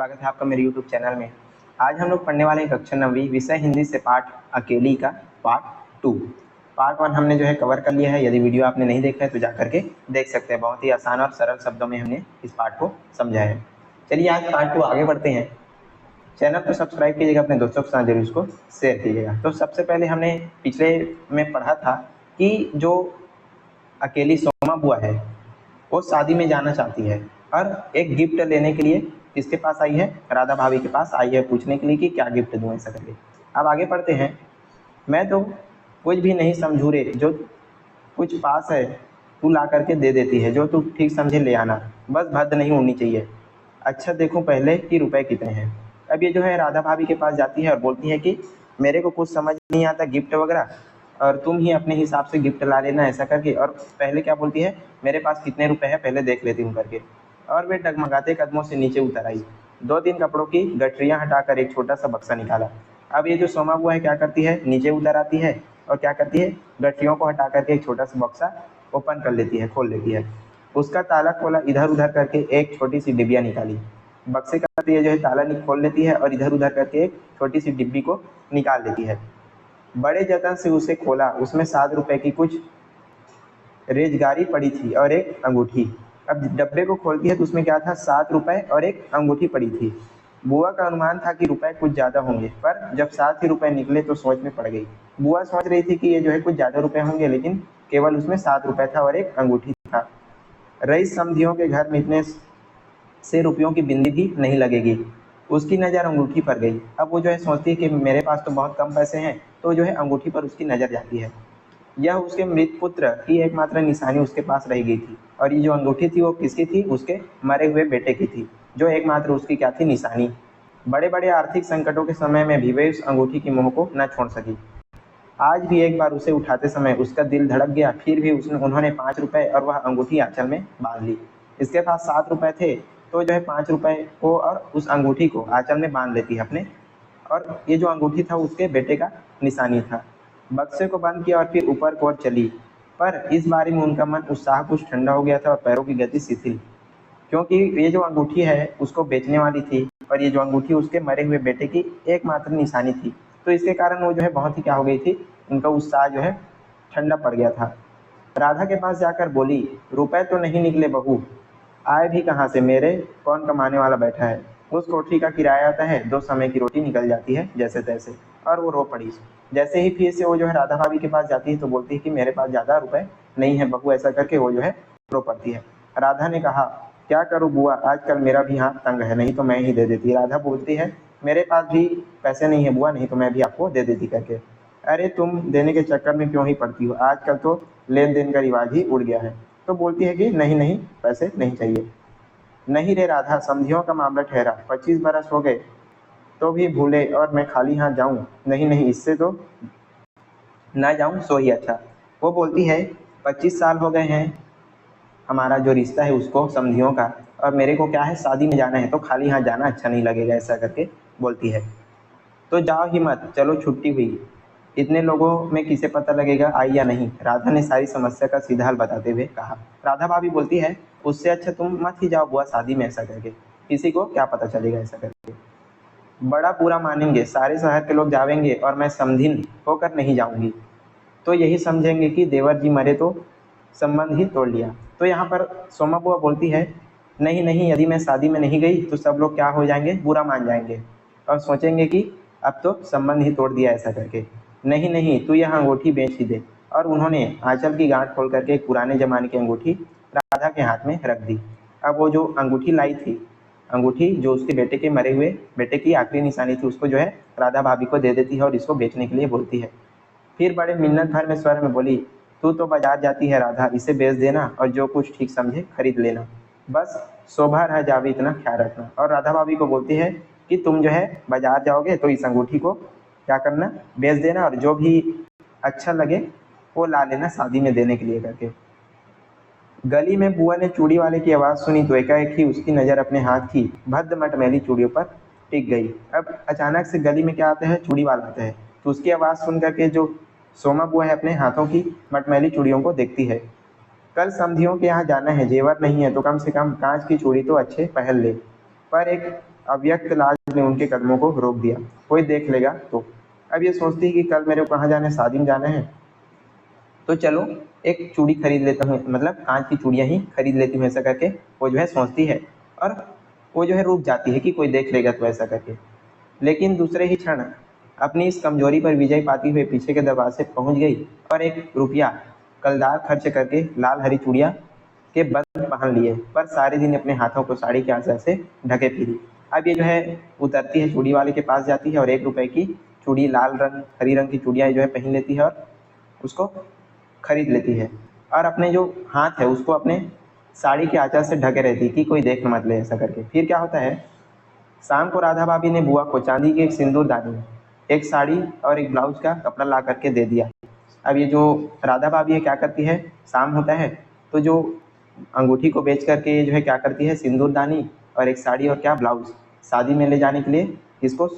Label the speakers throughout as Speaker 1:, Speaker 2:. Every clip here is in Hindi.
Speaker 1: स्वागत है आपका मेरे YouTube चैनल में। आज हम लोग पढ़ने वाले हैं कक्षा 9वीं विषय हिंदी से पाठ अकेली का पार्ट 2। पार्ट 1 हमने जो है कवर कर लिया है। यदि वीडियो आपने नहीं देखा है तो जा करके देख सकते हैं। बहुत ही आसान और सरल शब्दों में हमने इस पाठ को समझा है। चलिए आज पार्ट 2 आगे बढ़ते हैं। चैनल को सब्सक्राइब कीजिएगा, अपने दोस्तों के साथ जरूर इसको शेयर कीजिएगा। तो सबसे पहले हमने पिछले में पढ़ा था कि जो अकेली सोमा बुआ है वो शादी में जाना चाहती है और एक गिफ्ट लेने के लिए किसके पास आई है? राधा भाभी के पास आई है, पूछने के लिए कि क्या गिफ्ट दूँ ऐसा करके। अब आगे पढ़ते हैं। मैं तो कुछ भी नहीं समझू रे, जो कुछ पास है तू ला करके दे देती है, जो तू ठीक समझे ले आना, बस भद्द नहीं उड़नी चाहिए। अच्छा देखूं पहले कि रुपए कितने हैं। अब ये जो है राधा भाभी के पास जाती है और बोलती है कि मेरे को कुछ समझ नहीं आता गिफ्ट वगैरह, और तुम ही अपने हिसाब से गिफ्ट ला लेना ऐसा करके। और पहले क्या बोलती है, मेरे पास कितने रुपए हैं पहले देख लेती हूँ करके। और वे डगमगाते कदमों से नीचे उतर आई। 2-3 कपड़ों की गठरियाँ हटाकर एक छोटा सा बक्सा निकाला। अब ये जो सोमा बुआ है क्या करती है, नीचे उतर आती है और क्या करती है, गठरियों को हटा करके एक छोटा सा बक्सा ओपन कर लेती है, खोल लेती है। उसका ताला खोला, इधर उधर करके एक छोटी सी डिबिया निकाली। बक्से का ये जो है ताला खोल लेती है और इधर उधर करके एक छोटी सी डिब्बी को निकाल लेती है। बड़े जतन से उसे खोला, उसमें 7 रुपए की कुछ रेजगारी पड़ी थी और एक अंगूठी। अब डब्बे को खोलती है तो उसमें क्या था, 7 रुपए और एक अंगूठी पड़ी थी। बुआ का अनुमान था कि रुपए कुछ ज़्यादा होंगे, पर जब 7 ही रुपए निकले तो सोच में पड़ गई। बुआ सोच रही थी कि ये जो है कुछ ज़्यादा रुपए होंगे, लेकिन केवल उसमें 7 रुपए था और एक अंगूठी था। रईस समधियों के घर में इतने से रुपयों की बिंदी भी नहीं लगेगी। उसकी नज़र अंगूठी पर गई। अब वो जो है सोचती है कि मेरे पास तो बहुत कम पैसे हैं, तो जो है अंगूठी पर उसकी नज़र जाती है। यह उसके मृत पुत्र की एकमात्र निशानी उसके पास रह गई थी, और ये जो अंगूठी थी वो किसकी थी, उसके मरे हुए बेटे की थी, जो एकमात्र उसकी क्या थी, निशानी। बड़े बड़े आर्थिक संकटों के समय में भी वे उस अंगूठी की मोह को न छोड़ सकी। आज भी एक बार उसे उठाते समय उसका दिल धड़क गया, फिर भी उन्होंने 5 रुपए और वह अंगूठी आंचल में बांध ली। इसके पास 7 रुपए थे, तो जो है 5 रुपए को और उस अंगूठी को आंचल में बांध लेती है अपने, और ये जो अंगूठी था उसके बेटे का निशानी था। बक्से को बंद किया और फिर ऊपर की ओर चली, पर इस बारी में उनका मन उत्साह कुछ ठंडा हो गया था और पैरों की गति शिथिल, क्योंकि ये जो अंगूठी है उसको बेचने वाली थी, और ये जो अंगूठी उसके मरे हुए बेटे की एकमात्र निशानी थी। तो इसके कारण वो जो है बहुत ही क्या हो गई थी, उनका उत्साह जो है ठंडा पड़ गया था। राधा के पास जाकर बोली, रुपए तो नहीं निकले बहू, आए भी कहाँ से, मेरे कौन कमाने वाला बैठा है। उस कोठरी का किराया आता है, 2 समय की रोटी निकल जाती है जैसे तैसे। और वो रो पड़ी। जैसे ही फिर से वो जो है राधा भाभी के पास जाती है तो बोलती है कि मेरे पास ज़्यादा रुपए नहीं है बहू, ऐसा करके वो जो है रो पड़ती है। राधा ने कहा, क्या करूँ बुआ, आजकल मेरा भी हाथ तंग है, नहीं तो मैं ही दे देती। राधा बोलती है, मेरे पास भी पैसे नहीं है बुआ, नहीं तो मैं भी आपको दे देती करके। अरे तुम देने के चक्कर में क्यों ही पड़ती हो, आजकल तो लेन देन का रिवाज ही उड़ गया है। तो बोलती है कि नहीं नहीं, पैसे नहीं चाहिए। नहीं रे राधा, समझियों का मामला ठहरा, 25 बरस हो गए तो भी भूले, और मैं खाली हाथ जाऊं, नहीं नहीं, इससे तो ना जाऊं सो ही अच्छा। वो बोलती है, 25 साल हो गए हैं हमारा जो रिश्ता है उसको, समझियों का, और मेरे को क्या है, शादी में जाना है, तो खाली हाथ जाना अच्छा नहीं लगेगा ऐसा करके बोलती है। तो जाओ ही मत, चलो छुट्टी हुई, इतने लोगों में किसे पता लगेगा आई या नहीं। राधा ने सारी समस्या का सीधा हल बताते हुए कहा। राधा भाभी बोलती है, उससे अच्छा तुम मत ही जाओ बुआ शादी में ऐसा करके, किसी को क्या पता चलेगा ऐसा करके। बड़ा बुरा मानेंगे, सारे शहर के लोग जावेंगे और मैं समधिन होकर नहीं जाऊंगी, तो यही समझेंगे कि देवर जी मरे तो संबंध ही तोड़ लिया। तो यहाँ पर सोमा बुआ बोलती है, नहीं नहीं, यदि मैं शादी में नहीं गई तो सब लोग क्या हो जाएंगे, बुरा मान जाएंगे और सोचेंगे कि अब तो संबंध ही तोड़ दिया ऐसा करके। नहीं नहीं, तू यह अंगूठी बेच ही दे। और उन्होंने आंचल की गांठ खोल करके एक पुराने जमाने की अंगूठी राधा के हाथ में रख दी। अब वो जो अंगूठी लाई थी, अंगूठी जो उसके बेटे के मरे हुए बेटे की आखिरी निशानी थी, उसको जो है राधा भाभी को दे देती है और इसको बेचने के लिए बोलती है। फिर बड़े मिन्नत भर में स्वर में बोली, तू तो बाजार जाती है राधा, इसे बेच देना और जो कुछ ठीक समझे खरीद लेना, बस शोभा रह जावे इतना ख्याल रखना। और राधा भाभी को बोलती है कि तुम जो है बाजार जाओगे तो इस अंगूठी को क्या करना, बेच देना, और जो भी अच्छा लगे वो ला लेना शादी में देने के लिए करके। गली में बुआ ने चूड़ी वाले की आवाज़ सुनी तो एकाएक ही उसकी नज़र अपने हाथ की भद्द मटमैली चूड़ियों पर टिक गई। अब अचानक से गली में क्या आता है, चूड़ी वाला आता है, तो उसकी आवाज़ सुन करके जो सोमा बुआ है अपने हाथों की मटमैली चूड़ियों को देखती है। कल समधियों के यहाँ जाना है, जेवर नहीं है तो कम से कम कांच की चूड़ी तो अच्छे पहन ले। पर एक अव्यक्त लाज ने उनके कदमों को रोक दिया। कोई देख लेगा तो। अब ये सोचती है कि कल मेरे को कहाँ जाना है, शादी में जाना है, तो चलो एक चूड़ी खरीद लेता हूँ, मतलब कांच की चूड़ियाँ ही खरीद लेती हूँ, ऐसा करके वो जो है सोचती है। और वो जो है रुक जाती है कि कोई देख लेगा तो, ऐसा करके। लेकिन दूसरे ही क्षण अपनी इस कमजोरी पर विजय पाती हुए पीछे के दरवाजे पहुंच गई और 1 रुपया कलदार खर्च करके लाल हरी चूड़ियाँ के बंद पहन लिए, पर सारे दिन अपने हाथों को साड़ी के आंचल से ढके फिरी। अब ये जो है उतरती है, चूड़ी वाले के पास जाती है और 1 रुपए की चूड़ी, लाल रंग हरी रंग की चूड़ियाँ जो है पहन लेती है और उसको खरीद लेती है। और अपने जो हाथ है उसको अपने साड़ी के आंचल से ढके रहती है कि कोई देख न मत ले, ऐसा करके। फिर क्या होता है, शाम को राधा भाभी ने बुआ को चांदी की एक सिंदूरदानी, एक साड़ी और एक ब्लाउज का कपड़ा ला करके दे दिया। अब ये जो राधा भाभी है क्या करती है, शाम होता है तो जो अंगूठी को बेच करके ये जो है क्या करती है, सिंदूरदानी और एक साड़ी और क्या ब्लाउज शादी में ले जाने के लिए इसको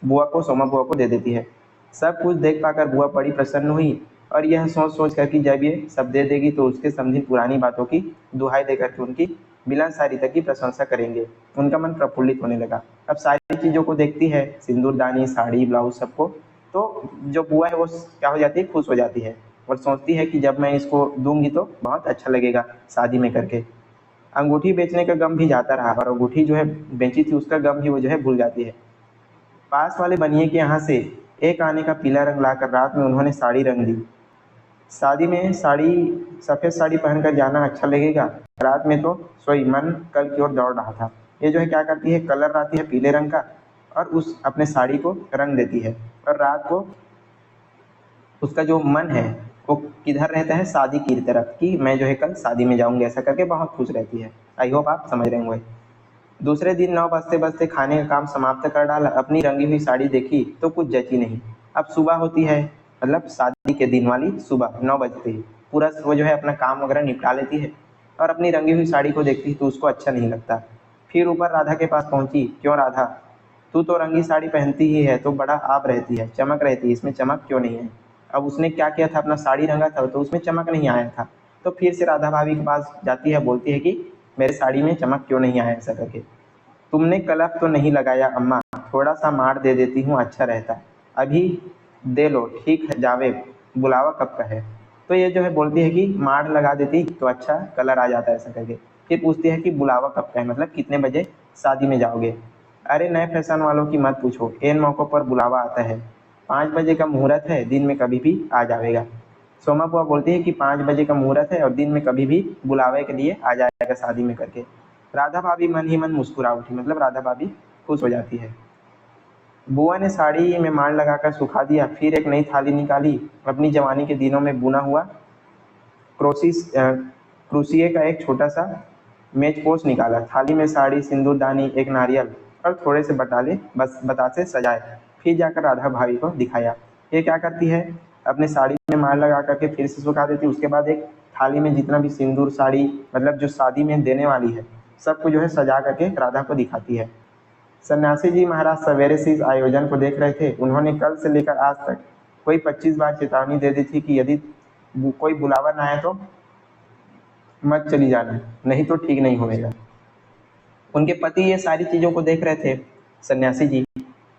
Speaker 1: बुआ को, सोमा बुआ को दे देती है। सब कुछ देख पाकर बुआ बड़ी प्रसन्न हुई और यह सोच सोच कर कि जब ये सब दे देगी तो उसके समझी पुरानी बातों की दुहाई देकर के उनकी मिलनसारी तक की प्रशंसा करेंगे। उनका मन प्रफुल्लित होने लगा। अब सारी चीज़ों को देखती है, सिंदूरदानी, साड़ी, ब्लाउज सबको, तो जो बुआ है वो क्या हो जाती है, खुश हो जाती है और सोचती है कि जब मैं इसको दूंगी तो बहुत अच्छा लगेगा शादी में करके। अंगूठी बेचने का गम भी जाता रहा और अंगूठी जो है बेची थी उसका गम भी वो जो है भूल जाती है। पास वाले बनिए के यहाँ से एक आने का पीला रंग लाकर रात में उन्होंने साड़ी रंग दी। शादी में साड़ी, सफ़ेद साड़ी पहनकर जाना अच्छा लगेगा, रात में तो सोई मन कल की ओर दौड़ रहा था। ये जो है क्या करती है, कलर लाती है पीले रंग का और उस अपने साड़ी को रंग देती है और रात को उसका जो मन है वो किधर रहता है, शादी की तरफ, कि मैं जो है कल शादी में जाऊंगी, ऐसा करके बहुत खुश रहती है। आई होप आप समझ रहे होंगे। दूसरे दिन 9 बजते बजते खाने का काम समाप्त कर डाला। अपनी रंगी हुई साड़ी देखी तो कुछ जची नहीं। अब सुबह होती है, मतलब शादी के दिन वाली सुबह 9 बजते ही पूरा वो जो है अपना काम वगैरह निपटा लेती है और अपनी रंगी हुई साड़ी को देखती तो उसको अच्छा नहीं लगता। फिर ऊपर राधा के पास पहुंची। क्यों राधा, तू तो रंगी साड़ी पहनती ही है तो बड़ा आप रहती है, चमक रहती है, इसमें चमक क्यों नहीं है। अब उसने क्या किया था, अपना साड़ी रंगा था तो उसमें चमक नहीं आया था। तो फिर से राधा भाभी के पास जाती है, बोलती है कि मेरे साड़ी में चमक क्यों नहीं आया, ऐसा करके। तुमने कलफ तो नहीं लगाया अम्मा, थोड़ा सा मार दे देती हूँ अच्छा रहता। अभी दे लो, ठीक है जावे, बुलावा कब का है। तो ये जो है बोलती है कि मार लगा देती तो अच्छा कलर आ जाता है, ऐसा करके। फिर पूछती है कि बुलावा कब का है, मतलब कितने बजे शादी में जाओगे। अरे नए फैशन वालों की मत पूछो, इन मौक़ों पर बुलावा आता है। 5 बजे का मुहूर्त है, दिन में कभी भी आ जाएगा। सोमा बुआ बोलती है कि 5 बजे का मुहूर्त है और दिन में कभी भी बुलावे के लिए आ जाएगा शादी में करके। राधा भाभी मन ही मन मुस्कुरा उठी, मतलब राधा भाभी खुश हो जाती है। बुआ ने साड़ी में मार लगाकर सुखा दिया, फिर एक नई थाली निकाली, अपनी जवानी के दिनों में बुना हुआ क्रोशिये का एक छोटा सा मेजपोश निकाला। थाली में साड़ी, सिंदूरदानी, एक नारियल और थोड़े से बटाले बस बतासे सजाए। फिर जाकर राधा भाभी को दिखाया। ये क्या करती है, अपने साड़ी में मार लगा करके फिर से सुखा देती। उसके बाद एक थाली में जितना भी सिंदूर, साड़ी, मतलब जो शादी में देने वाली है सबको जो है सजा करके राधा को दिखाती है। सन्यासी जी महाराज सवेरे से इस आयोजन को देख रहे थे। उन्होंने कल से लेकर आज तक कोई 25 बार चेतावनी दे दी थी कि यदि कोई बुलावा ना आए तो मत चली जाना, नहीं तो ठीक नहीं होएगा। उनके पति ये सारी चीज़ों को देख रहे थे, सन्यासी जी,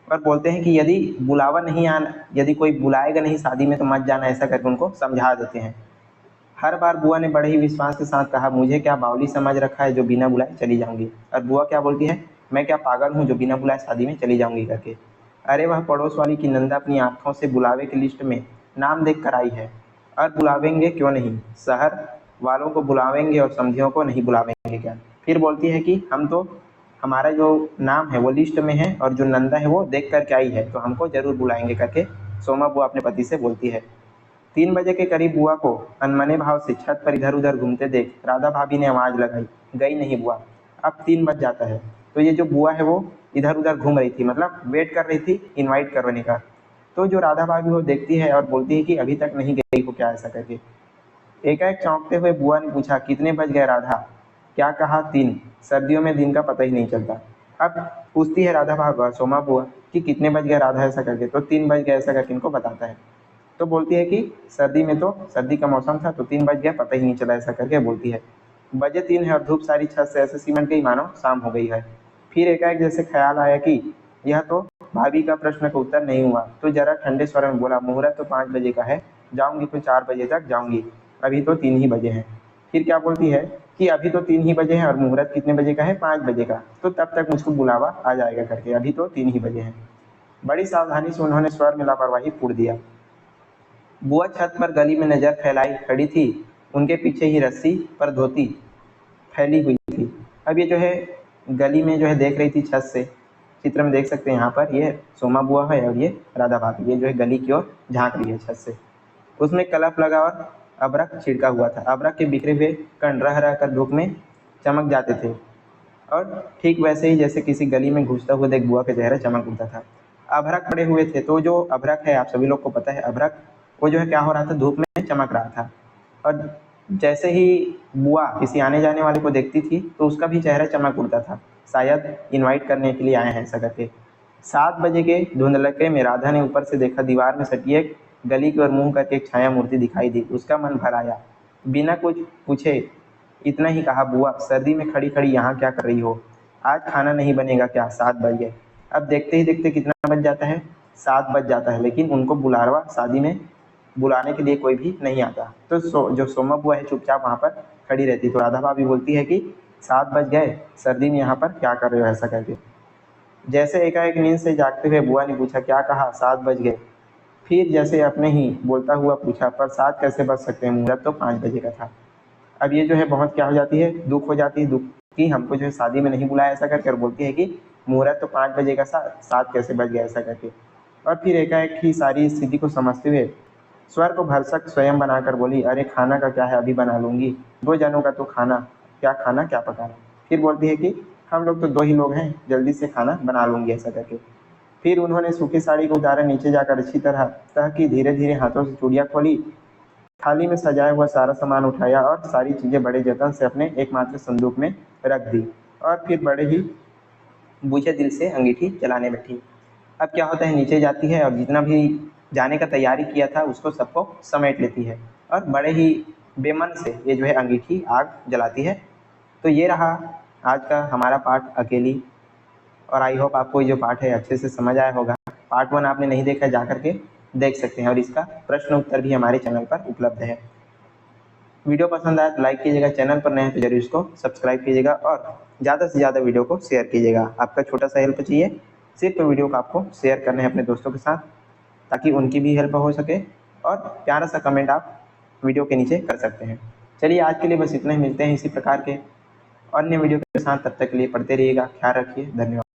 Speaker 1: और बोलते हैं कि यदि बुलावा नहीं आना, यदि कोई बुलाएगा नहीं शादी में तो मत जाना, ऐसा करके उनको समझा देते हैं। हर बार बुआ ने बड़े ही विश्वास के साथ कहा, मुझे क्या बावली समझ रखा है जो बिना बुलाए चली जाऊंगी। और बुआ क्या बोलती है, मैं क्या पागल हूँ जो बिना बुलाए शादी में चली जाऊंगी करके। अरे वह पड़ोस वाली की नंदा अपनी आंखों से बुलावे की लिस्ट में नाम देख कर आई है, और बुलावेंगे क्यों नहीं, शहर वालों को बुलावेंगे और समधियों को नहीं बुलावेंगे क्या। फिर बोलती है कि हम तो, हमारा जो नाम है वो लिस्ट में है और जो नंदा है वो देख कर के आई है तो हमको जरूर बुलाएंगे करके सोमा बुआ अपने पति से बोलती है। 3 बजे के करीब बुआ को अनमने भाव से छत पर इधर उधर घूमते देख राधा भाभी ने आवाज़ लगाई, गई नहीं बुआ, अब 3 बज जाता है। तो ये जो बुआ है वो इधर उधर घूम रही थी, मतलब वेट कर रही थी इनवाइट करने का। तो जो राधा भाभी वो देखती है और बोलती है कि अभी तक नहीं गई हो क्या, ऐसा करके। एकाएक चौंकते हुए बुआ ने पूछा, कितने बज गए राधा। क्या कहा, 3। सर्दियों में दिन का पता ही नहीं चलता। अब पूछती है राधा भाभी, सोमा बुआ, कि कितने बज गए राधा, ऐसा करके। तो 3 बज गए ऐसा करके इनको बताता है। तो बोलती है कि सर्दी में तो, सर्दी का मौसम था तो 3 बज गया, पता ही नहीं चला, ऐसा करके बोलती है। बजे 3 है और धूप सारी छत से ऐसे सिमट गई मानो शाम हो गई है। फिर एकाएक जैसे ख्याल आया कि यह तो भाभी का प्रश्न का उत्तर नहीं हुआ, तो जरा ठंडे स्वर में बोला, मुहूर्त तो 5 बजे का है, जाऊंगी तो 4 बजे तक जाऊंगी, अभी तो 3 ही बजे हैं। फिर क्या बोलती है कि अभी तो 3 ही बजे हैं और मुहूर्त कितने बजे का है, 5 बजे का, तो तब तक मुझको बुलावा आ जाएगा करके, अभी तो 3 ही बजे हैं। बड़ी सावधानी से उन्होंने स्वर में लापरवाही पूर दिया। बुआ छत पर गली में नजर फैलाई खड़ी थी, उनके पीछे ही रस्सी पर धोती फैली हुई थी। अब ये जो है गली में जो है देख रही थी छत से, चित्र में देख सकते हैं यहाँ पर ये सोमा बुआ है और ये राधा भाभी, ये जो है गली की ओर झांक रही है छत से। उसमें कलफ लगा और अबरक छिड़का हुआ था। अबरक के बिखरे हुए कण रह रह कर धूप में चमक जाते थे और ठीक वैसे ही जैसे किसी गली में घुसता हुआ देख बुआ के चेहरा चमक उठता था। अभरक पड़े हुए थे, तो जो अभरक है आप सभी लोग को पता है, अभरक वो जो है क्या हो रहा था, धूप में चमक रहा था। और जैसे ही बुआ किसी आने जाने वाले को देखती थी तो उसका भी चेहरा चमक उठता था, शायद इनवाइट करने के लिए आए हैं ऐसा करके। 7 बजे के धुंधलके में राधा ने ऊपर से देखा, दीवार में सटी एक गली की ओर मुंह करके एक छाया मूर्ति दिखाई दी। उसका मन भर आया, बिना कुछ पूछे इतना ही कहा, बुआ सर्दी में खड़ी खड़ी यहाँ क्या कर रही हो, आज खाना नहीं बनेगा क्या, 7 बज गए। अब देखते ही देखते कितना बज जाता है, 7 बज जाता है, लेकिन उनको बुलावा शादी में बुलाने के लिए कोई भी नहीं आता। तो जो सोमा बुआ है चुपचाप वहाँ पर खड़ी रहती। तो राधा भाभी बोलती है कि 7 बज गए, सर्दी में यहाँ पर क्या कर रहे हो ऐसा करके। जैसे एकाएक नींद से जागते हुए बुआ ने पूछा, क्या कहा, 7 बज गए। फिर जैसे अपने ही बोलता हुआ पूछा, पर 7 कैसे बज सकते हैं, मुहूर्त तो 5 बजे का था। अब ये जो है बहुत क्या हो जाती है, दुख हो जाती है, दुख कि हमको जो है शादी में नहीं बुलाया ऐसा करके, और बोलती है कि मुहूर्त तो 5 बजे का, 7 कैसे बज गया ऐसा करके। और फिर एकाएक ही सारी स्थिति को समझते हुए स्वर को भरसक स्वयं बनाकर बोली, अरे खाना का क्या है, अभी बना लूँगी, 2 जनों का तो खाना क्या पकाना। फिर बोलती है कि हम लोग तो 2 ही लोग हैं, जल्दी से खाना बना लूँगी ऐसा करके। फिर उन्होंने सूखी साड़ी को उतारा, नीचे जाकर अच्छी तरह तह की धीरे धीरे हाथों से चूड़ियाँ खोली, थाली में सजाया हुआ सारा सामान उठाया और सारी चीज़ें बड़े जतन से अपने एकमात्र संदूक में रख दी, और फिर बड़े ही बूझे दिल से अंगीठी चलाने बैठी। अब क्या होता है, नीचे जाती है और जितना भी जाने का तैयारी किया था उसको सबको समेट लेती है और बड़े ही बेमन से ये जो है अंगीठी आग जलाती है। तो ये रहा आज का हमारा पाठ अकेली, और आई होप आपको ये जो पाठ है अच्छे से समझ आया होगा। पार्ट 1 आपने नहीं देखा, जा करके देख सकते हैं, और इसका प्रश्न उत्तर भी हमारे चैनल पर उपलब्ध है। वीडियो पसंद आया तो लाइक कीजिएगा, चैनल पर नए हैं तो जरूर इसको सब्सक्राइब कीजिएगा और ज़्यादा से ज़्यादा वीडियो को शेयर कीजिएगा। आपका छोटा सा हेल्प चाहिए, सिर्फ वीडियो को आपको शेयर करना है अपने दोस्तों के साथ, ताकि उनकी भी हेल्प हो सके, और प्यारा सा कमेंट आप वीडियो के नीचे कर सकते हैं। चलिए आज के लिए बस इतना ही, मिलते हैं इसी प्रकार के अन्य वीडियो के साथ, तब तक के लिए पढ़ते रहिएगा, ख्याल रखिए, धन्यवाद।